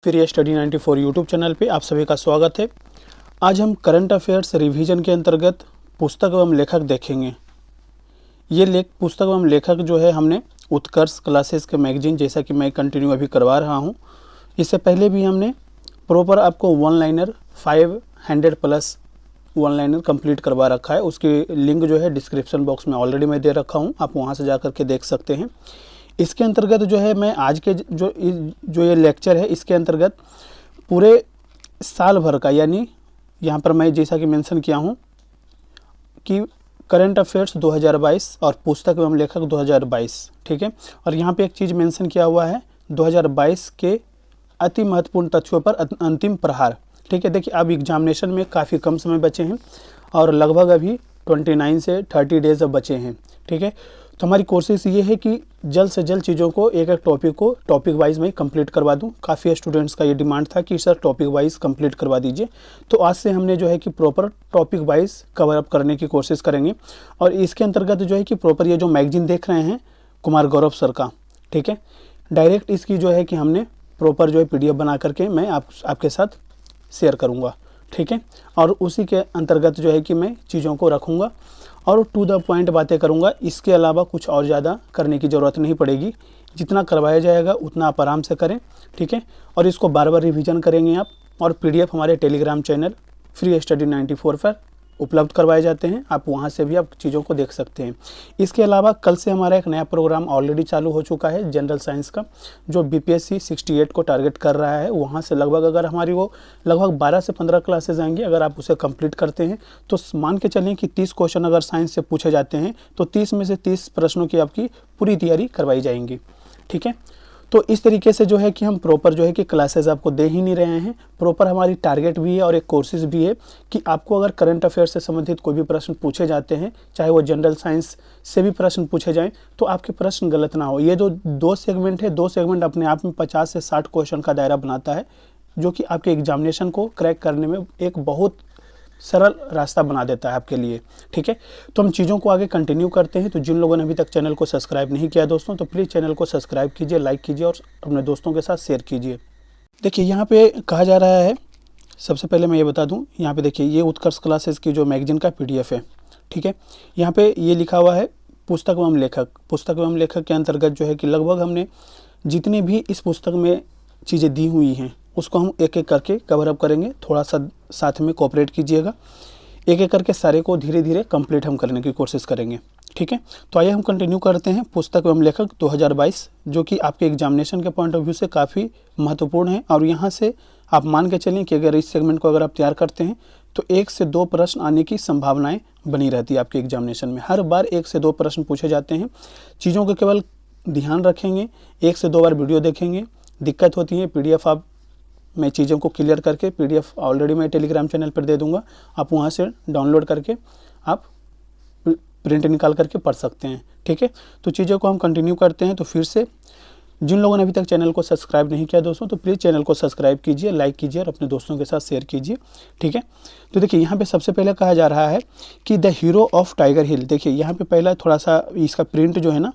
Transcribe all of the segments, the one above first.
Free study 94 YouTube channel पे आप सभी का स्वागत है। आज हम करंट अफेयर्स रिवीजन के अंतर्गत पुस्तक एवं लेखक देखेंगे। ये पुस्तक एवं लेखक जो है हमने उत्कर्ष क्लासेस के मैगजीन जैसा कि मैं कंटिन्यू अभी करवा रहा हूँ। इससे पहले भी हमने प्रॉपर आपको one liner 500 plus one liner complete करवा रखा है। उसकी लिंक जो है डिस्क्रिप्शन बॉक्स में ऑलरेडी मैं दे रखा हूँ, आप वहाँ से जा कर के देख सकते हैं। इसके अंतर्गत जो है मैं आज के जो ये लेक्चर है इसके अंतर्गत पूरे साल भर का, यानी यहाँ पर मैं जैसा कि मेंशन किया हूँ कि करंट अफेयर्स 2022 और पुस्तक एवं लेखक 2022, ठीक है। और यहाँ पे एक चीज़ मेंशन किया हुआ है 2022 के अति महत्वपूर्ण तथ्यों पर अंतिम प्रहार, ठीक है। देखिए अब एग्जामिनेशन में काफ़ी कम समय बचे हैं और लगभग अभी 29 से 30 डेज अब बचे हैं, ठीक है। तो हमारी कोशिश ये है कि जल्द से जल्द चीज़ों को एक टॉपिक वाइज में कंप्लीट करवा दूं। काफ़ी स्टूडेंट्स का ये डिमांड था कि सर टॉपिक वाइज कंप्लीट करवा दीजिए, तो आज से हमने जो है कि proper topic wise cover up करने की कोशिश करेंगे। और इसके अंतर्गत जो है कि प्रॉपर ये जो मैगजीन देख रहे हैं कुमार गौरव सर का, ठीक है, डायरेक्ट इसकी जो है कि हमने प्रॉपर जो है PDF बना करके मैं आपके साथ शेयर करूँगा, ठीक है। और उसी के अंतर्गत जो है कि मैं चीज़ों को रखूँगा और टू द पॉइंट बातें करूंगा। इसके अलावा कुछ और ज़्यादा करने की ज़रूरत नहीं पड़ेगी। जितना करवाया जाएगा उतना आप आराम से करें, ठीक है। और इसको बार बार रिवीजन करेंगे आप। और PDF हमारे टेलीग्राम चैनल फ्री स्टडी 94 पर उपलब्ध करवाए जाते हैं, आप वहां से भी आप चीज़ों को देख सकते हैं। इसके अलावा कल से हमारा एक नया प्रोग्राम ऑलरेडी चालू हो चुका है जनरल साइंस का, जो BPSC 68 को टारगेट कर रहा है। वहां से लगभग अगर हमारी वो लगभग 12 से 15 क्लासेज आएंगी। अगर आप उसे कंप्लीट करते हैं तो मान के चलें कि 30 क्वेश्चन अगर साइंस से पूछे जाते हैं तो 30 में से 30 प्रश्नों की आपकी पूरी तैयारी करवाई जाएंगी, ठीक है। तो इस तरीके से जो है कि हम प्रॉपर जो है कि क्लासेस आपको दे ही नहीं रहे हैं। प्रॉपर हमारी टारगेट भी है और एक कोशिश भी है कि आपको अगर करंट अफेयर से संबंधित कोई भी प्रश्न पूछे जाते हैं, चाहे वो जनरल साइंस से भी प्रश्न पूछे जाएं, तो आपके प्रश्न गलत ना हो। ये जो दो सेगमेंट है, 2 सेगमेंट अपने आप में 50 से 60 क्वेश्चन का दायरा बनाता है, जो कि आपके एग्जामिनेशन को क्रैक करने में एक बहुत सरल रास्ता बना देता है आपके लिए, ठीक है। तो हम चीज़ों को आगे कंटिन्यू करते हैं। तो जिन लोगों ने अभी तक चैनल को सब्सक्राइब नहीं किया दोस्तों, तो प्लीज़ चैनल को सब्सक्राइब कीजिए, लाइक कीजिए और अपने दोस्तों के साथ शेयर कीजिए। देखिए यहाँ पे कहा जा रहा है, सबसे पहले मैं ये बता दूँ, यहाँ पे देखिए ये उत्कर्ष क्लासेस की जो मैगजीन का PDF है, ठीक है। यहाँ पे ये लिखा हुआ है पुस्तक एवं लेखक। पुस्तक एवं लेखक के अंतर्गत जो है कि लगभग हमने जितनी भी इस पुस्तक में चीज़ें दी हुई हैं उसको हम एक एक करके कवर अप करेंगे। थोड़ा सा साथ में कोऑपरेट कीजिएगा, एक एक करके सारे को धीरे धीरे कंप्लीट हम करने की कोशिश करेंगे, ठीक है। तो आइए हम कंटिन्यू करते हैं। पुस्तक एवं लेखक 2022, जो कि आपके एग्जामिनेशन के पॉइंट ऑफ व्यू से काफ़ी महत्वपूर्ण है। और यहाँ से आप मान के चलें कि अगर इस सेगमेंट को अगर आप तैयार करते हैं तो 1 से 2 प्रश्न आने की संभावनाएँ बनी रहती है आपके एग्जामिनेशन में। हर बार 1 से 2 प्रश्न पूछे जाते हैं। चीज़ों को केवल ध्यान रखेंगे, 1 से 2 बार वीडियो देखेंगे। दिक्कत होती है PDF मैं चीज़ों को क्लियर करके PDF ऑलरेडी मैं टेलीग्राम चैनल पर दे दूंगा, आप वहां से डाउनलोड करके आप प्रिंट निकाल करके पढ़ सकते हैं, ठीक है। तो चीज़ों को हम कंटिन्यू करते हैं। तो फिर से जिन लोगों ने अभी तक चैनल को सब्सक्राइब नहीं किया दोस्तों, तो प्लीज़ चैनल को सब्सक्राइब कीजिए, लाइक कीजिए और अपने दोस्तों के साथ शेयर कीजिए, ठीक है। तो देखिए यहाँ पे सबसे पहले कहा जा रहा है कि द हीरो ऑफ टाइगर हिल। देखिए यहाँ पे पहला थोड़ा सा इसका प्रिंट जो है ना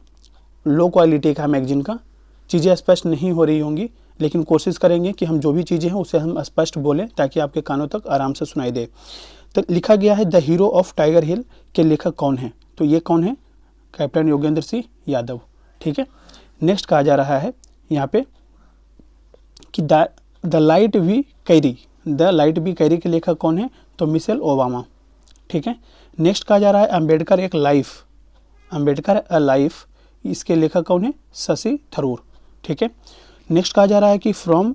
लो क्वालिटी का मैगजीन का, चीज़ें स्पष्ट नहीं हो रही होंगी, लेकिन कोशिश करेंगे कि हम जो भी चीज़ें हैं उसे हम स्पष्ट बोलें ताकि आपके कानों तक आराम से सुनाई दे। तो लिखा गया है द हीरो ऑफ टाइगर हिल के लेखक कौन है? तो ये कौन है? कैप्टन योगेंद्र सिंह यादव, ठीक है। नेक्स्ट कहा जा रहा है यहाँ पे कि द लाइट वी कैरी के लेखक कौन है? तो मिशेल ओबामा, ठीक है। नेक्स्ट कहा जा रहा है अम्बेडकर अ लाइफ, इसके लेखक कौन है? शशि थरूर, ठीक है। नेक्स्ट कहा जा रहा है कि from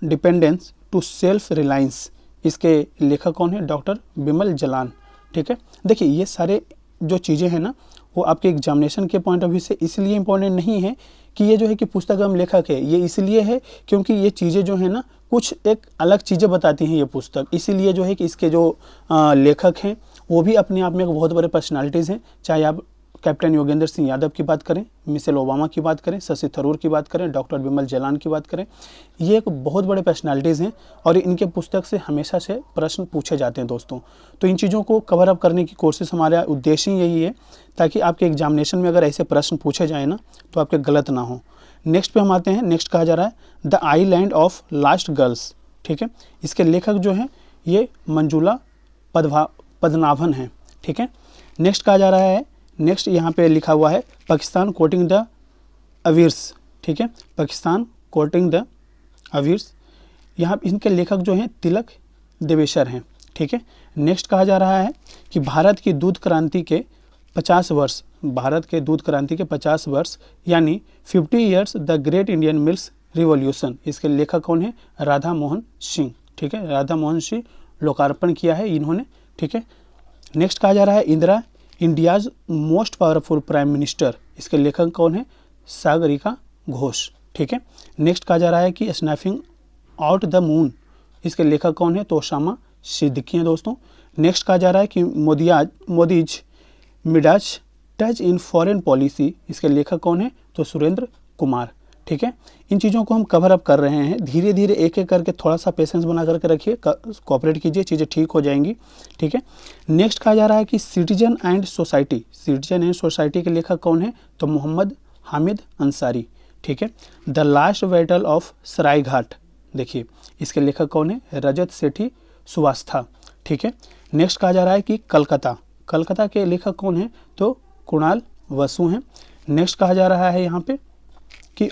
dependence to self reliance, इसके लेखक कौन है? डॉक्टर बिमल जलान, ठीक है। देखिए ये सारे जो चीज़ें हैं ना वो आपके एग्जामिनेशन के पॉइंट ऑफ व्यू से इसलिए इंपॉर्टेंट नहीं है कि ये जो है कि पुस्तक एवं लेखक है, ये इसलिए है क्योंकि ये चीज़ें जो है ना कुछ एक अलग चीज़ें बताती हैं ये पुस्तक। इसीलिए जो है कि इसके जो लेखक हैं वो भी अपने आप में एक बहुत बड़े पर्सनालिटीज़ हैं। चाहे आप कैप्टन योगेंद्र सिंह यादव की बात करें, मिशेल ओबामा की बात करें, शशि थरूर की बात करें, डॉक्टर बिमल जलान की बात करें, ये एक बहुत बड़े पर्सनालिटीज़ हैं और इनके पुस्तक से हमेशा से प्रश्न पूछे जाते हैं दोस्तों। तो इन चीज़ों को कवर अप करने की कोशिश, हमारा उद्देश्य यही है ताकि आपके एग्जामिनेशन में अगर ऐसे प्रश्न पूछे जाए ना तो आपके गलत ना हो। नेक्स्ट पे हम आते हैं, नेक्स्ट कहा जा रहा है the island of last girls, ठीक है। इसके लेखक जो हैं ये मंजुला पद्मनाभन हैं, ठीक है। नेक्स्ट कहा जा रहा है, नेक्स्ट यहाँ पे लिखा हुआ है पाकिस्तान कोटिंग द अवीर्स, ठीक है, पाकिस्तान कोटिंग द अवीर्स। यहाँ इनके लेखक जो हैं तिलक देवेशर हैं, ठीक है। नेक्स्ट कहा जा रहा है कि भारत की दूध क्रांति के 50 वर्ष, भारत के दूध क्रांति के 50 वर्ष यानी 50 years the great Indian milk revolution. इसके लेखक कौन है? राधा मोहन सिंह, ठीक है, राधा मोहन सिंह लोकार्पण किया है इन्होंने, ठीक है। नेक्स्ट कहा जा रहा है Indira India's most powerful prime minister. इसके लेखक कौन है? सागरिका घोष, ठीक है। नेक्स्ट कहा जा रहा है कि स्नैपिंग आउट द मून। इसके लेखक कौन है? तो ओसामा सिद्दीकी हैं दोस्तों। नेक्स्ट कहा जा रहा है कि Modi's मिडाज touch in foreign policy. इसके लेखक कौन है? तो सुरेंद्र कुमार, ठीक है। इन चीज़ों को हम कवर अप कर रहे हैं, धीरे धीरे एक एक करके थोड़ा सा पेशेंस बना करके रखिए, कोऑपरेट कीजिए, चीज़ें ठीक हो जाएंगी, ठीक है। नेक्स्ट कहा जा रहा है कि citizen and society. Citizen and society के लेखक कौन है? तो मोहम्मद हामिद अंसारी, ठीक है। The last battle of Saraighat, देखिए इसके लेखक कौन है? रजत सेठी सुवास्था, ठीक है। नेक्स्ट कहा जा रहा है कि कलकत्ता, कलकत्ता के लेखक कौन है? तो कुणाल वसु हैं। नेक्स्ट कहा जा रहा है यहाँ पे कि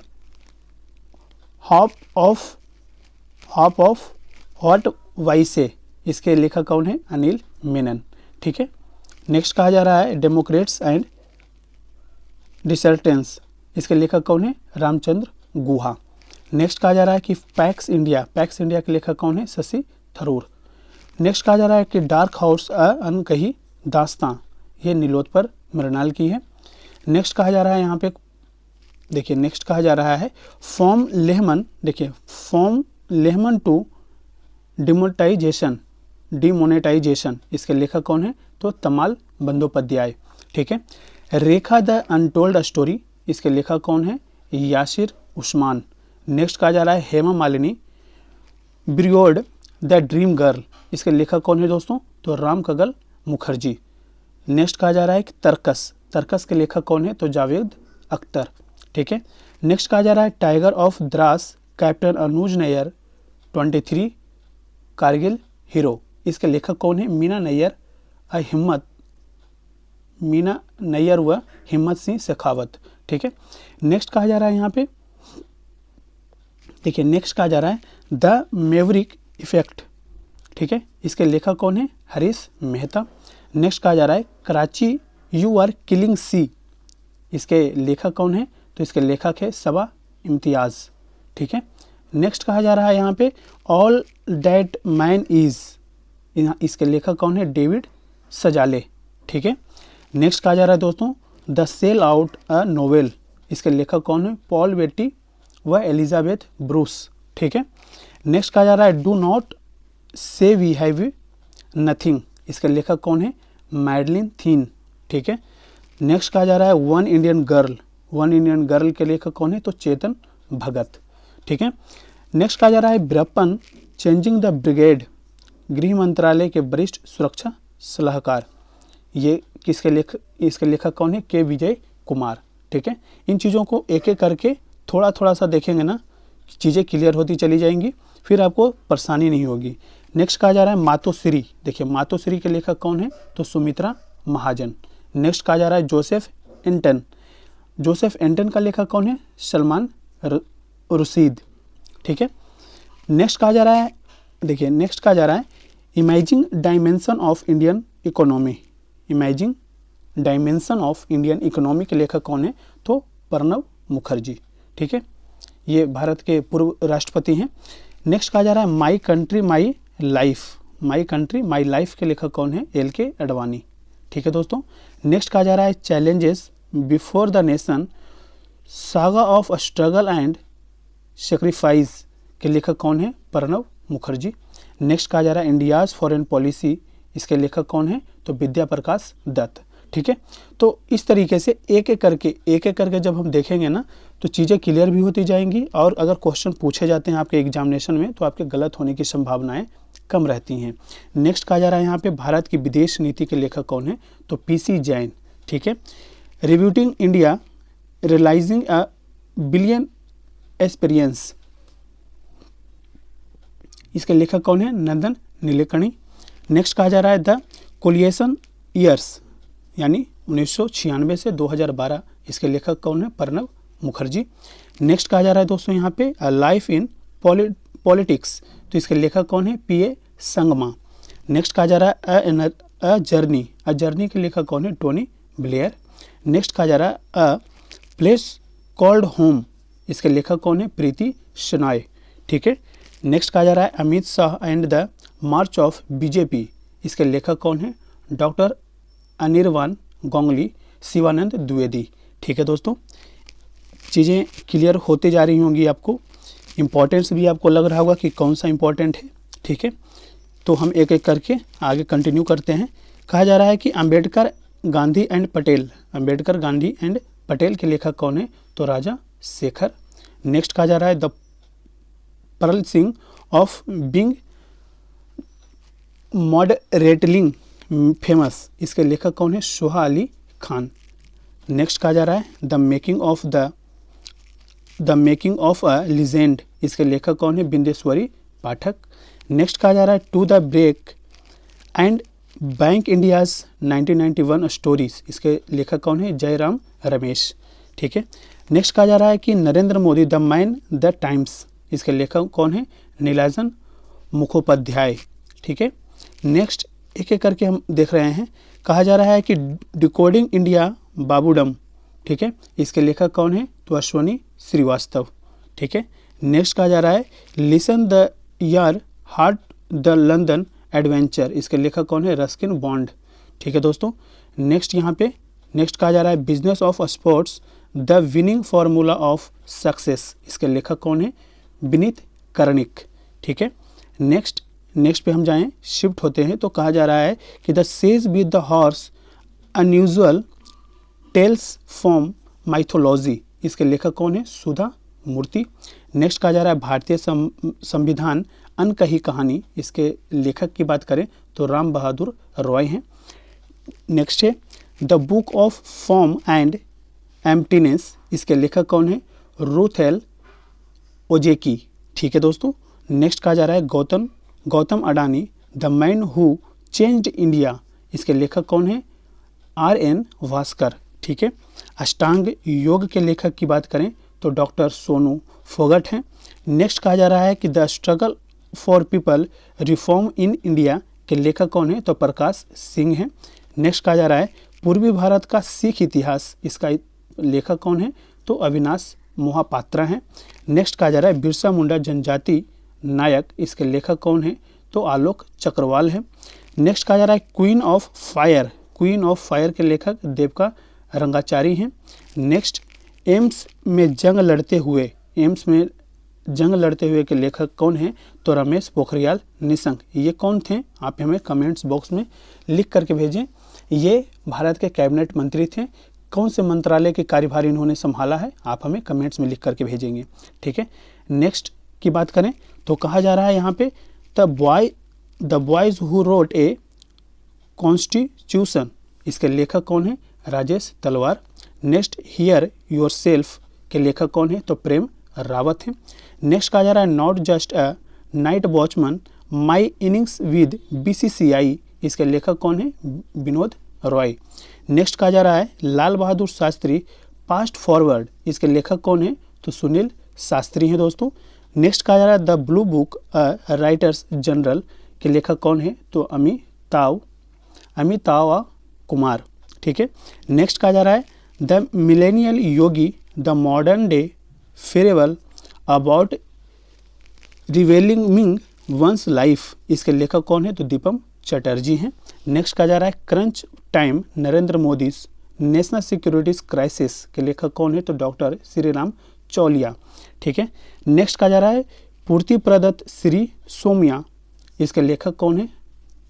हॉप ऑफ हॉट वाइसे। इसके लेखक कौन है? अनिल मेनन, ठीक है। नेक्स्ट कहा जा रहा है डेमोक्रेट्स एंड डिसर्टेंस। इसके लेखक कौन है? रामचंद्र गुहा। नेक्स्ट कहा जा रहा है कि पैक्स इंडिया, पैक्स इंडिया के लेखक कौन है? शशि थरूर। नेक्स्ट कहा जा रहा है कि डार्क हॉर्स अनकही दास्तां, ये नीलोत्पल मृणाल की है। नेक्स्ट कहा जा रहा है यहाँ पे, देखिए नेक्स्ट कहा जा रहा है फ्रॉम लेहमन, देखिए फ्रॉम लेहमन टू डिमोनेटाइजेशन। इसके लेखक कौन है? तो तमाल बंदोपाध्याय, ठीक है। रेखा द अनटोल्ड स्टोरी। इसके लेखक कौन है? यासिर उस्मान। नेक्स्ट कहा जा रहा है Hema Malini beyond the dream girl. इसके लेखक कौन है दोस्तों? तो राम कगल मुखर्जी। नेक्स्ट कहा जा रहा है कि तर्कस, तर्कस के लेखक कौन है? तो जावेद अख्तर, ठीक है। नेक्स्ट कहा जा रहा है tiger of Dras captain Anuj Nayyar 23 Kargil hero. इसके लेखक कौन है? मीना नैयर व हिम्मत सिंह शेखावत, ठीक है। नेक्स्ट कहा जा रहा है यहाँ पे, देखिए नेक्स्ट कहा जा रहा है द मेवरिक इफेक्ट, ठीक है। इसके लेखक कौन है? हरीश मेहता। नेक्स्ट कहा जा रहा है कराची यू आर किलिंग सी। इसके लेखक कौन है? तो इसके लेखक है सबा इम्तियाज़, ठीक है। नेक्स्ट कहा जा रहा है यहाँ पे ऑल दैट मैन इज। इसके लेखक कौन है? डेविड सजाले, ठीक है। नेक्स्ट कहा जा रहा है दोस्तों the sell out a novel. इसके लेखक कौन है? पॉल बेटी व एलिजाबेथ ब्रूस, ठीक है। नेक्स्ट कहा जा रहा है डू नॉट से वी हैव नथिंग। इसके लेखक कौन है? मैडलिन थीन, ठीक है। नेक्स्ट कहा जा रहा है one Indian girl. One Indian girl के लेखक कौन है? तो चेतन भगत, ठीक है। नेक्स्ट कहा जा रहा है ब्रपन चेंजिंग द ब्रिगेड, गृह मंत्रालय के वरिष्ठ सुरक्षा सलाहकार। ये इसके लेखक कौन है? के विजय कुमार, ठीक है। इन चीज़ों को एक एक करके थोड़ा थोड़ा सा देखेंगे ना, चीज़ें क्लियर होती चली जाएंगी, फिर आपको परेशानी नहीं होगी। नेक्स्ट कहा जा रहा है मातोश्री। देखिए मातोश्री के लेखक कौन है? तो सुमित्रा महाजन। नेक्स्ट कहा जा रहा है जोसेफ एंटन। जोसेफ एंटन का लेखक कौन है? सलमान रुशीद, ठीक है। नेक्स्ट कहा जा रहा है, देखिए नेक्स्ट कहा जा रहा है imaging dimension of Indian economy. Imaging dimension of Indian economy के लेखक कौन है? तो प्रणब मुखर्जी, ठीक है। ये भारत के पूर्व राष्ट्रपति हैं। नेक्स्ट कहा जा रहा है my country my life. My country my life के लेखक कौन है? LK अडवाणी, ठीक है दोस्तों। नेक्स्ट कहा जा रहा है challenges before the nation saga of struggle and sacrifice के लेखक कौन है? प्रणब मुखर्जी। नेक्स्ट कहा जा रहा है इंडियाज़ फॉरेन पॉलिसी। इसके लेखक कौन है? तो विद्या प्रकाश दत्त, ठीक है। तो इस तरीके से एक एक करके जब हम देखेंगे ना तो चीज़ें क्लियर भी होती जाएंगी, और अगर क्वेश्चन पूछे जाते हैं आपके एग्जामिनेशन में तो आपके गलत होने की संभावनाएं कम रहती हैं। नेक्स्ट कहा जा रहा है यहाँ पे भारत की विदेश नीति के लेखक कौन है? तो PC जैन, ठीक है। Rebooting India realizing a billion experience, इसके लेखक कौन है? नंदन नीलेकणी। नेक्स्ट कहा जा रहा है द कोलिएशन ईयर्स, यानी 1996 से 2012, इसके लेखक कौन है? प्रणब मुखर्जी। नेक्स्ट कहा जा रहा है दोस्तों यहाँ पे लाइफ इन पॉलिटिक्स, तो इसके लेखक कौन है? पीए संगमा। नेक्स्ट कहा जा रहा है अ जर्नी के लेखक कौन है? Tony Blair. नेक्स्ट कहा जा रहा है अ प्लेस कॉल्ड होम, इसके लेखक कौन है? प्रीति शेनॉय। ठीक है। नेक्स्ट कहा जा रहा है Amit Shah and the March of BJP, इसके लेखक कौन है? डॉक्टर अनिर्वाण गोंगली, शिवानंद द्विवेदी। ठीक है दोस्तों, चीज़ें क्लियर होते जा रही होंगी, आपको इम्पोर्टेंस भी आपको लग रहा होगा कि कौन सा इम्पोर्टेंट है। ठीक है, तो हम एक एक करके आगे कंटिन्यू करते हैं। कहा जा रहा है कि अंबेडकर गांधी एंड पटेल के लेखक कौन है? तो राजा शेखर। नेक्स्ट कहा जा रहा है the perils of being moderately famous, इसके लेखक कौन है? सोहा अली खान। नेक्स्ट कहा जा रहा है the making of a legend, इसके लेखक कौन है? बिंदेश्वरी पाठक। नेक्स्ट कहा जा रहा है to the break and back India's 1991 stories, इसके लेखक कौन है? जयराम रमेश। ठीक है। नेक्स्ट कहा जा रहा है कि Narendra Modi the man the times, इसके लेखक कौन है? नीलाजन मुखोपाध्याय। ठीक है। नेक्स्ट एक एक करके हम देख रहे हैं। कहा जा रहा है कि डिकोडिंग इंडिया बाबूडम, ठीक है, इसके लेखक कौन है? तो अश्वनी श्रीवास्तव। ठीक है। नेक्स्ट कहा जा रहा है लिसन द यार हार्ट द लंदन एडवेंचर, इसके लेखक कौन है? Ruskin bond. ठीक है दोस्तों। नेक्स्ट यहाँ पे नेक्स्ट कहा जा रहा है business of sports the winning formula of success, इसके लेखक कौन है? विनीत कर्णिक। ठीक है। नेक्स्ट पे हम जाएं, शिफ्ट होते हैं, तो कहा जा रहा है कि the sage with the horse unusual tales from mythology, इसके लेखक कौन है? सुधा मूर्ति। नेक्स्ट कहा जा रहा है भारतीय संविधान अनकही कहानी, इसके लेखक की बात करें तो राम बहादुर रॉय हैं। नेक्स्ट है the book of form and emptiness, इसके लेखक कौन है? Ruth L ओजेकी। ठीक है दोस्तों। नेक्स्ट कहा जा रहा है Gautam Adani the man who changed India, इसके लेखक कौन है? RN भास्कर। ठीक है। अष्टांग योग के लेखक की बात करें तो डॉक्टर सोनू फोगट हैं। नेक्स्ट कहा जा रहा है कि the struggle for people reform in India के लेखक कौन है? तो प्रकाश सिंह हैं। नेक्स्ट कहा जा रहा है पूर्वी भारत का सिख इतिहास, इसका लेखक कौन है? तो अविनाश मोहापात्रा हैं। नेक्स्ट कहा जा रहा है बिरसा मुंडा जनजाति नायक, इसके लेखक कौन है? तो आलोक चक्रवाल है। नेक्स्ट कहा जा रहा है क्वीन ऑफ फायर के लेखक देवका रंगाचारी हैं। नेक्स्ट एम्स में जंग लड़ते हुए के लेखक कौन हैं? तो रमेश पोखरियाल निशंक। ये कौन थे? आप हमें कमेंट्स बॉक्स में लिख करके भेजें। ये भारत के कैबिनेट मंत्री थे। कौन से मंत्रालय के कार्यभार इन्होंने संभाला है? आप हमें कमेंट्स में लिख करके भेजेंगे। ठीक है। नेक्स्ट की बात करें तो कहा जा रहा है यहाँ पे the boys who wrote a constitution, इसके लेखक कौन है? राजेश तलवार। नेक्स्ट हियर योर सेल्फ के लेखक कौन है? तो प्रेम रावत हैं। नेक्स्ट कहा जा रहा है not just a night watchman my innings with BCCI, इसके लेखक कौन है? विनोद रॉय। नेक्स्ट कहा जा रहा है लाल बहादुर शास्त्री पास्ट फॉरवर्ड, इसके लेखक कौन है? तो सुनील शास्त्री हैं दोस्तों। नेक्स्ट कहा जा रहा है the blue book writers general के लेखक कौन है? तो अमिताव कुमार। ठीक है। नेक्स्ट कहा जा रहा है the millennial yogi the modern day fable about revealing one's life, इसके लेखक कौन है? तो दीपम चटर्जी हैं। नेक्स्ट कहा जा रहा है crunch time Narendra Modi national securities crisis के लेखक कौन है? तो डॉक्टर श्रीराम चौलिया। ठीक है। नेक्स्ट कहा जा रहा है पूर्ति प्रदत्त श्री सोमिया, इसके लेखक कौन है?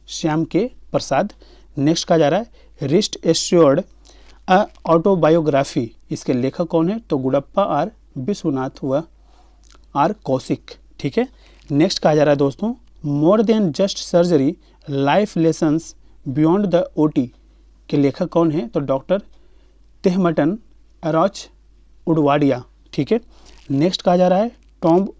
श्याम के प्रसाद। नेक्स्ट कहा जा रहा है रिस्ट एश्योर्ड अ ऑटोबायोग्राफी, इसके लेखक कौन है? तो गुडप्पा आर विश्वनाथ व आर कौशिक। ठीक है। नेक्स्ट कहा जा रहा है दोस्तों more than just surgery life lessons beyond the OT के लेखक कौन है? तो डॉक्टर तेहमटन अरौच उडवाडिया। ठीक है। नेक्स्ट कहा जा रहा है टॉम्ब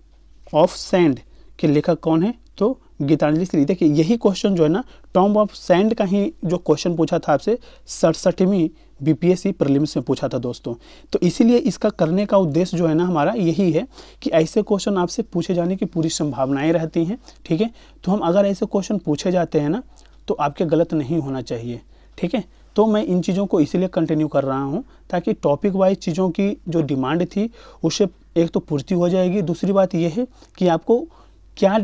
ऑफ सैंड के लेखक कौन है, तो गीतांजलि श्री। देखिए यही क्वेश्चन जो है ना टॉम्ब ऑफ सैंड का ही जो क्वेश्चन पूछा था आपसे 67वीं बीपीएससी प्रीलिम्स में पूछा था दोस्तों। तो इसीलिए इसका करने का उद्देश्य जो है ना हमारा यही है कि ऐसे क्वेश्चन आपसे पूछे जाने की पूरी संभावनाएं रहती हैं, ठीक है। तो हम अगर ऐसे क्वेश्चन पूछे जाते हैं ना तो आपके गलत नहीं होना चाहिए, ठीक है। तो मैं इन चीज़ों को इसीलिए कंटिन्यू कर रहा हूँ ताकि टॉपिक वाइज चीज़ों की जो डिमांड थी उससे एक तो पूर्ति हो जाएगी, दूसरी बात यह है कि आपको क्या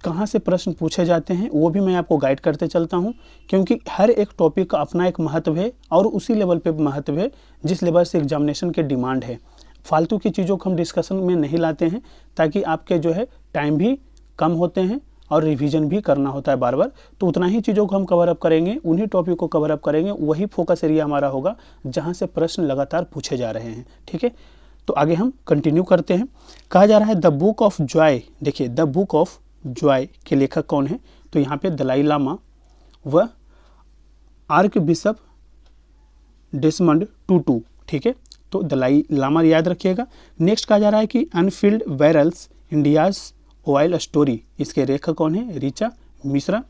कहाँ से प्रश्न पूछे जाते हैं वो भी मैं आपको गाइड करते चलता हूँ, क्योंकि हर एक टॉपिक का अपना एक महत्व है और उसी लेवल पे महत्व है जिस लेवल से एग्जामिनेशन के डिमांड है। फालतू की चीज़ों को हम डिस्कशन में नहीं लाते हैं ताकि आपके जो है टाइम भी कम होते हैं और रिवीजन भी करना होता है बार बार, तो उतना ही चीज़ों को हम कवर अप करेंगे, उन्हीं टॉपिक को कवर अप करेंगे, वही फोकस एरिया हमारा होगा जहाँ से प्रश्न लगातार पूछे जा रहे हैं, ठीक है। तो आगे हम कंटिन्यू करते हैं। कहा जा रहा है द बुक ऑफ जॉय। देखिए द बुक ऑफ जॉय के लेखक कौन है, तो यहाँ पे दलाई लामा व आर्क बिशप डेसमंड टूटू, ठीक है। तो दलाई लामा याद रखिएगा। नेक्स्ट कहा जा रहा है कि unfilled barrels India's oil story, इसके लेखक कौन है, Richa Mishra.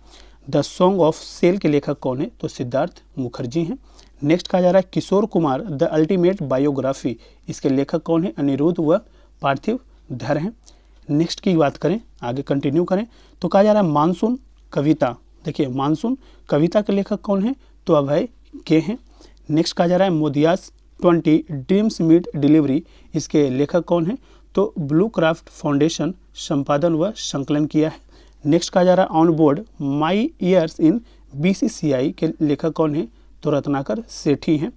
The song of cell के लेखक कौन है, तो सिद्धार्थ मुखर्जी हैं। नेक्स्ट कहा जा रहा है Kishore Kumar the ultimate biography, इसके लेखक कौन है, अनिरुद्ध व पार्थिव धर हैं। नेक्स्ट की बात करें, आगे कंटिन्यू करें तो कहा जा रहा है मानसून कविता। देखिए मानसून कविता के लेखक कौन है, तो अभय के हैं। नेक्स्ट कहा जा रहा है मोदियास 20 ड्रीम्स मीट डिलीवरी, इसके लेखक कौन है, तो ब्लू क्राफ्ट फाउंडेशन संपादन व संकलन किया है। नेक्स्ट कहा जा रहा है on board my years in BCCI के लेखक कौन है, तो रत्नाकर सेठी हैं।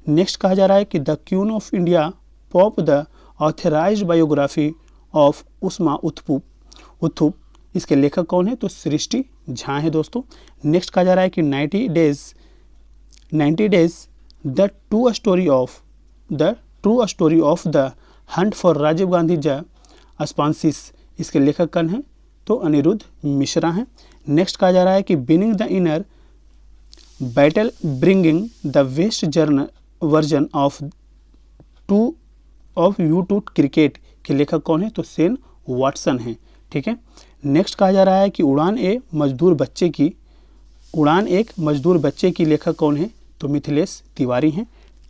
नेक्स्ट कहा जा रहा है कि the queen of India pop the authorized biography of Usha Uthup, इसके लेखक कौन है, तो सृष्टि झा है दोस्तों। नेक्स्ट कहा जा रहा है कि 90 days the true story of the hunt for Rajiv Gandhi assassins, इसके लेखक कौन है, तो अनिरुद्ध मिश्रा हैं। नेक्स्ट कहा जा रहा है कि winning the inner battle bringing the best version of you to cricket के लेखक कौन है, तो सेन वाटसन हैं, ठीक है। नेक्स्ट कहा जा रहा है कि उड़ान एक मजदूर बच्चे की लेखक कौन है, तो मिथिलेश तिवारी हैं।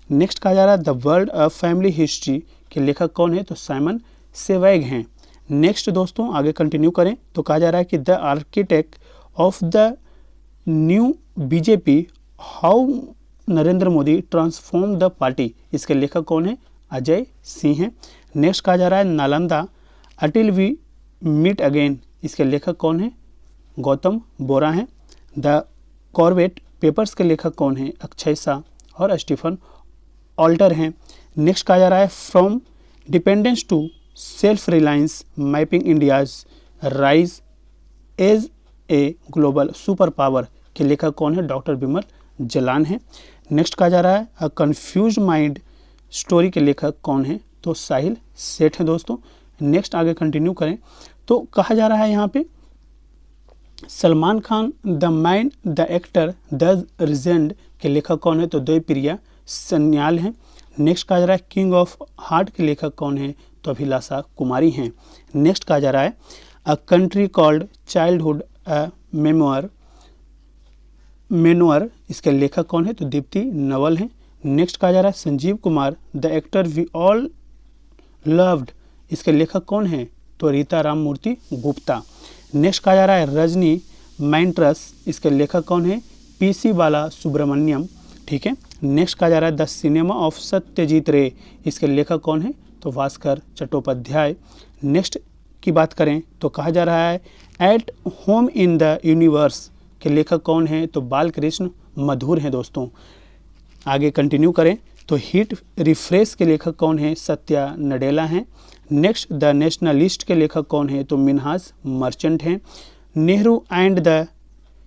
नेक्स्ट कहा जा रहा है the world of family history के लेखक कौन है, तो साइमन सेवैग हैं। नेक्स्ट दोस्तों आगे कंटिन्यू करें तो कहा जा रहा है कि the architect of the new BJP how Narendra Modi transform the party, इसके लेखक कौन है, अजय सिंह हैं। नेक्स्ट कहा जा रहा है नालंदा अटिल वी मीट अगेन, इसके लेखक कौन है, गौतम बोरा हैं। द कॉर्बेट पेपर्स के लेखक कौन है, अक्षय शाह और स्टीफन ऑल्टर हैं। नेक्स्ट कहा जा रहा है from dependence to self reliance mapping India's rise as a global superpower के लेखक कौन है, डॉक्टर बिमल जलान है। नेक्स्ट कहा जा रहा है अ कन्फ्यूज माइंड स्टोरी के लेखक कौन है, तो साहिल सेठ है दोस्तों। नेक्स्ट आगे कंटिन्यू करें तो कहा जा रहा है यहाँ पे Salman Khan the man the actor the legend के लेखक कौन है, तो द्वैप्रिया सन्याल हैं। नेक्स्ट कहा जा रहा है किंग ऑफ हार्ट के लेखक कौन है, तो अभिलाषा कुमारी हैं। नेक्स्ट कहा जा रहा है अ कंट्री कॉल्ड चाइल्डहुड अ मेनोअर, इसके लेखक कौन है, तो दीप्ति नवल हैं। नेक्स्ट कहा जा रहा है Sanjeev Kumar the actor we all loved, इसके लेखक कौन है, तो रीता राममूर्ति गुप्ता। नेक्स्ट कहा जा रहा है रजनी मैंट्रस, इसके लेखक कौन है, पीसी बाला सुब्रमण्यम, ठीक है। नेक्स्ट कहा जा रहा है द सिनेमा ऑफ सत्यजीत रे, इसके लेखक कौन है, तो भास्कर चट्टोपाध्याय। नेक्स्ट की बात करें तो कहा जा रहा है at home in the universe के लेखक कौन है, तो बालकृष्ण मधुर हैं दोस्तों। आगे कंटिन्यू करें तो हिट रिफ्रेश के लेखक कौन है, सत्या नडेला हैं। नेक्स्ट द नेशनलिस्ट के लेखक कौन है, तो मिन्हाज मर्चेंट हैं। Nehru and the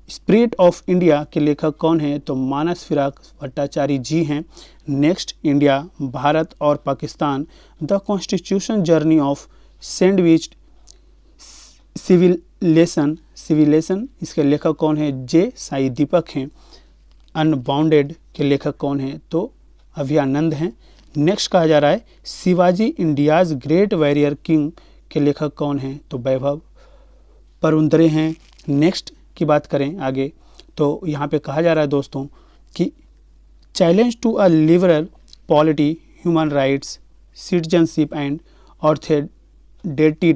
spirit of India के लेखक कौन है, तो मानस फिराक भट्टाचार्य जी हैं। नेक्स्ट इंडिया भारत और Pakistan the constitution journey of sandwich civilisation, इसके लेखक कौन है, जे साई दीपक हैं। अनबाउंडेड के लेखक कौन है, तो अभयानंद हैं। नेक्स्ट कहा जा रहा है Shivaji India's great warrior king के लेखक कौन हैं, तो वैभव परवंतरे हैं। नेक्स्ट की बात करें आगे तो यहाँ पे कहा जा रहा है दोस्तों कि challenge to a liberal polity, human rights, citizenship and orthodoxy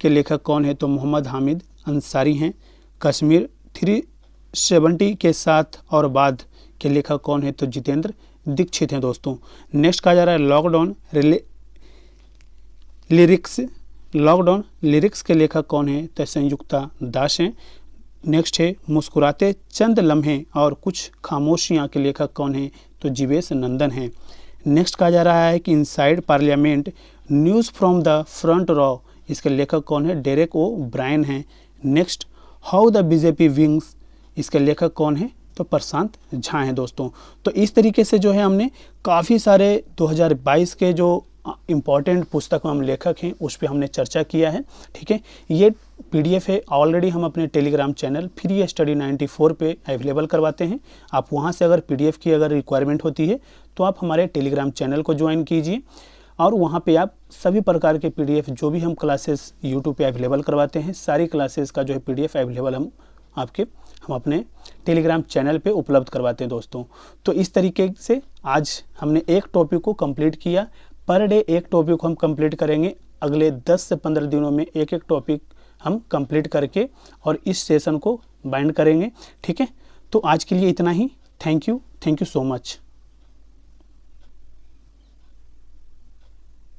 के लेखक कौन है, तो मोहम्मद हामिद अंसारी हैं। कश्मीर 370 के साथ और बाद के लेखक कौन है, तो जितेंद्र दीक्षित हैं दोस्तों। नेक्स्ट कहा जा रहा है लॉकडाउन लिरिक्स के लेखक कौन है, तो संयुक्ता दास हैं। नेक्स्ट है मुस्कुराते चंद लम्हे और कुछ खामोशियाँ के लेखक कौन हैं, तो जीवेश नंदन हैं। नेक्स्ट कहा जा रहा है कि inside parliament news from the front row, इसके लेखक कौन है, डेरेक ओ ब्रायन हैं। Next how the BJP wings, इसके लेखक कौन है, तो प्रशांत झा हैं दोस्तों। तो इस तरीके से जो है हमने काफ़ी सारे 2022 के जो इम्पॉर्टेंट पुस्तक एवं लेखक हैं उस पर हमने चर्चा किया है। ठीक है, ये PDF है, ऑलरेडी हम अपने टेलीग्राम चैनल फ्री स्टडी 94 पे अवेलेबल करवाते हैं। आप वहाँ से अगर PDF की अगर रिक्वायरमेंट होती है तो आप हमारे टेलीग्राम चैनल को ज्वाइन कीजिए और वहाँ पे आप सभी प्रकार के PDF जो भी हम क्लासेस यूट्यूब पे अवेलेबल करवाते हैं, सारी क्लासेस का जो है PDF अवेलेबल हम अपने टेलीग्राम चैनल पे उपलब्ध करवाते हैं दोस्तों। तो इस तरीके से आज हमने एक टॉपिक को कंप्लीट किया। पर डे एक टॉपिक को हम कंप्लीट करेंगे। अगले 10 से 15 दिनों में एक टॉपिक हम कंप्लीट करके और इस सेशन को बाइंड करेंगे। ठीक है, तो आज के लिए इतना ही। Thank you so much.